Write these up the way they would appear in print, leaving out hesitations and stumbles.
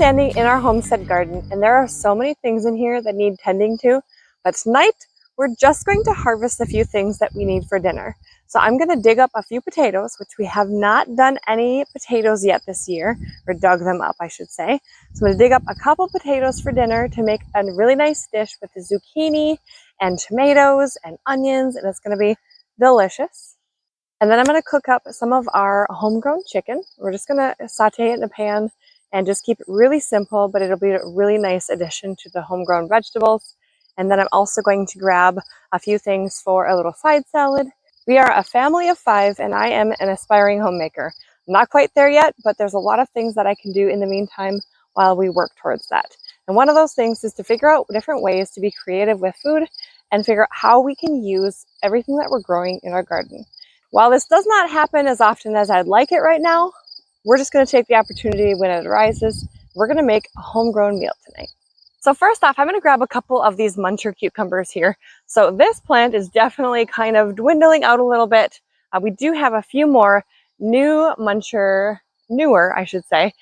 standing in our homestead garden, and there are so many things in here that need tending to, but tonight we're just going to harvest a few things that we need for dinner. So I'm going to dig up a few potatoes, which we have not done any potatoes yet this year, or dug them up, I should say. So I'm going to dig up a couple potatoes for dinner to make a really nice dish with the zucchini and tomatoes and onions, and it's going to be delicious. And then I'm going to cook up some of our homegrown chicken. We're just going to saute it in a pan and just keep it really simple, but it'll be a really nice addition to the homegrown vegetables. And then I'm also going to grab a few things for a little side salad. We are a family of 5, and I am an aspiring homemaker. I'm not quite there yet, but there's a lot of things that I can do in the meantime while we work towards that. And one of those things is to figure out different ways to be creative with food and figure out how we can use everything that we're growing in our garden. While this does not happen as often as I'd like it right now, we're just going to take the opportunity when it arises. We're going to make a homegrown meal tonight. So first off, I'm going to grab a couple of these muncher cucumbers here. So this plant is definitely kind of dwindling out a little bit. We do have a few more newer, I should say,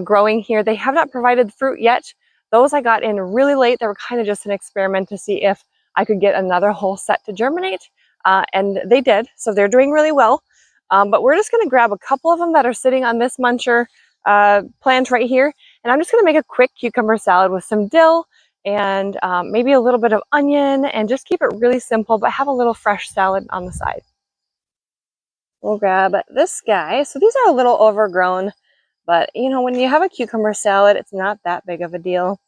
growing here. They have not provided fruit yet. Those I got in really late. They were kind of just an experiment to see if I could get another whole set to germinate. And they did, so they're doing really well. But we're just going to grab a couple of them that are sitting on this muncher plant right here. And I'm just going to make a quick cucumber salad with some dill and maybe a little bit of onion, and just keep it really simple, but have a little fresh salad on the side. We'll grab this guy. So these are a little overgrown, but you know, when you have a cucumber salad, it's not that big of a deal.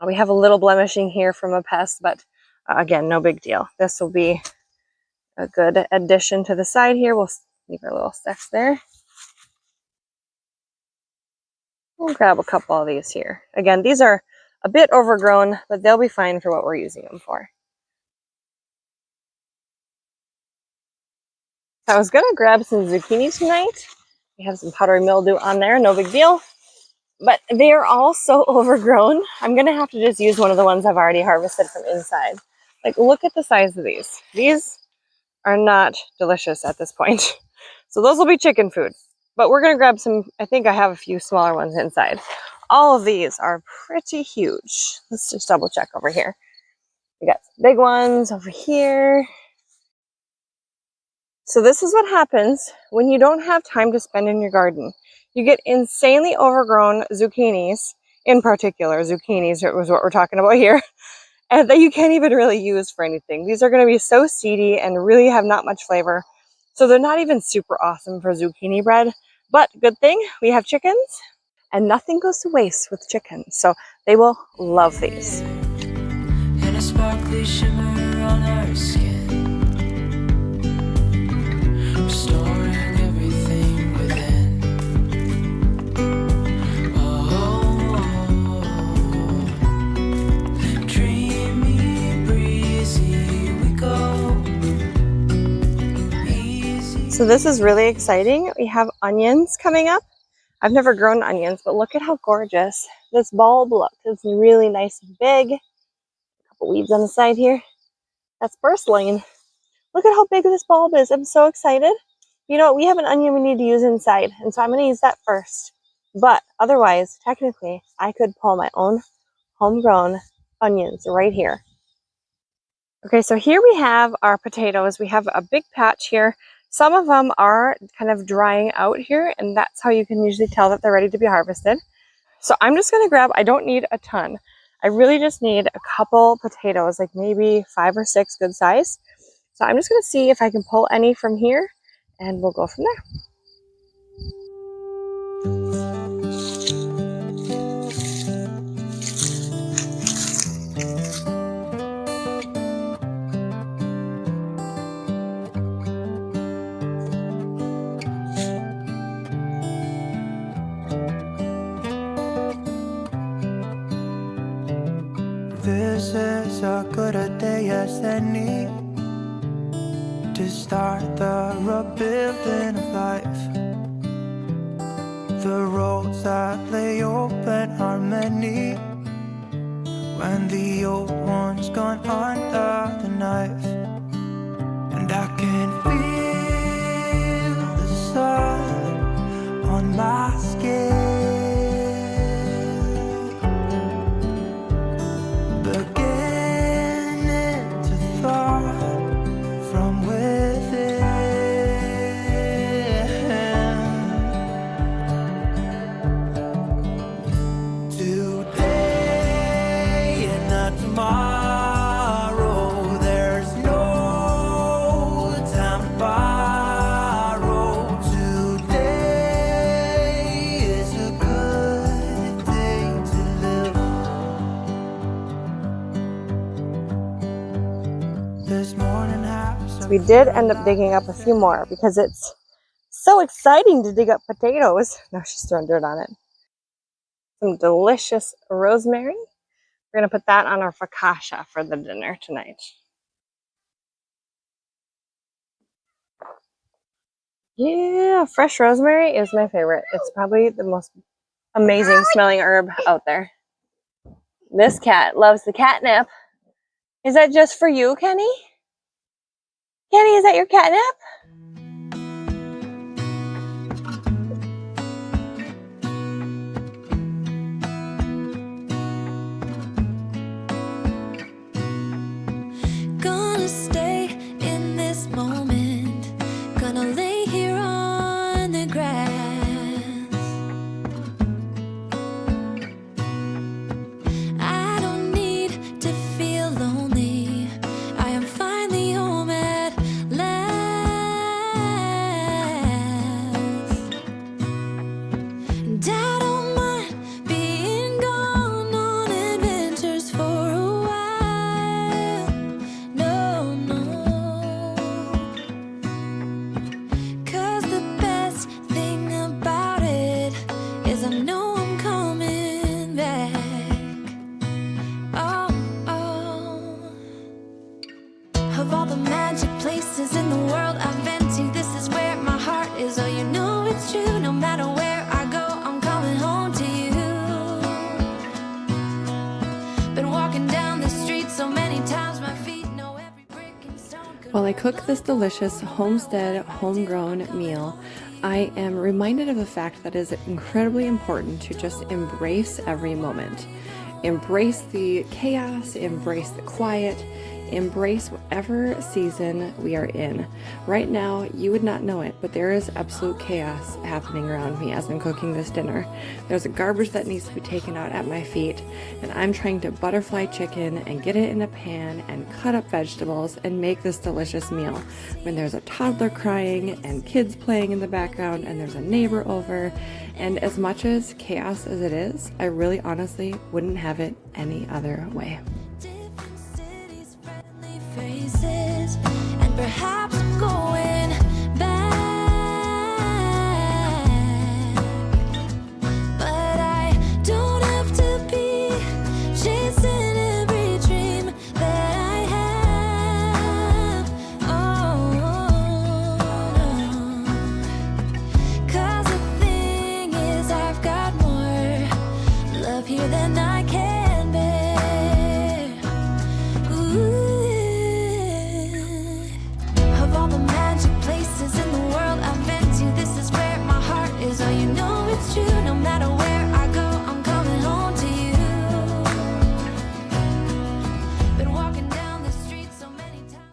We have a little blemishing here from a pest, but again, no big deal. This will be a good addition to the side here. We'll leave our little sticks there. We'll grab a couple of these here. Again, these are a bit overgrown, but they'll be fine for what we're using them for. I was going to grab some zucchini tonight. We have some powdery mildew on there, no big deal. But they are all so overgrown. I'm going to have to just use one of the ones I've already harvested from inside. Like, look at the size of these. These are not delicious at this point. So those will be chicken food. But we're going to grab some, I think I have a few smaller ones inside. All of these are pretty huge. Let's just double check over here. We got some big ones over here. So this is what happens when you don't have time to spend in your garden. You get insanely overgrown zucchinis, in particular zucchinis is what we're talking about here, and that you can't even really use for anything. These are going to be so seedy and really have not much flavor. So they're not even super awesome for zucchini bread. But good thing we have chickens, and nothing goes to waste with chickens. So they will love these. And a sparkly shimmer on our skin, restoring everything within. Dreamy, breezy we go. So this is really exciting. We have onions coming up. I've never grown onions, but look at how gorgeous this bulb looks. It's really nice and big. A couple weeds on the side here. That's purslane. Look at how big this bulb is. I'm so excited. You know, we have an onion we need to use inside, and so I'm going to use that first. But otherwise, technically, I could pull my own homegrown onions right here. Okay, so here we have our potatoes. We have a big patch here. Some of them are kind of drying out here, and that's how you can usually tell that they're ready to be harvested. So I'm just going to grab, I don't need a ton. I really just need a couple potatoes, like maybe 5 or 6 good size. So I'm just going to see if I can pull any from here, and we'll go from there. This is as good a day as any to start the rebuilding of life. The roads that lay open are many when the old one's gone under the knife. And I can feel the sun on my skin. we did end up digging up a few more because it's so exciting to dig up potatoes. Now she's throwing dirt on it. Some delicious rosemary. We're going to put that on our focaccia for the dinner tonight. Yeah, fresh rosemary is my favorite. It's probably the most amazing smelling herb out there. This cat loves the catnip. Is that just for you, Kenny? Kenny, is that your catnip? Gonna stay in this moment. Gonna lay here on the grass. I don't need to feel lonely. I am finally home at last. And I don't mind being gone on adventures for a while. No, no. 'Cause the best thing about it is I know I'm coming back. Oh, oh. Of all the magic places in the world I've been to, this is where my heart is. Oh, you know it's true. No matter where I go, I'm coming home to you. Been walking down the street so many times, my feet know every brick and stone. While I cook this delicious homestead homegrown meal, I am reminded of the fact that it is incredibly important to just embrace every moment. Embrace the chaos, embrace the quiet, embrace whatever season we are in. Right now, you would not know it, but there is absolute chaos happening around me as I'm cooking this dinner. There's a garbage that needs to be taken out at my feet, and I'm trying to butterfly chicken and get it in a pan and cut up vegetables and make this delicious meal. When there's a toddler crying and kids playing in the background and there's a neighbor over, and as much as chaos as it is, I really honestly wouldn't have it any other way. Different cities, friendly faces, and perhaps I'm going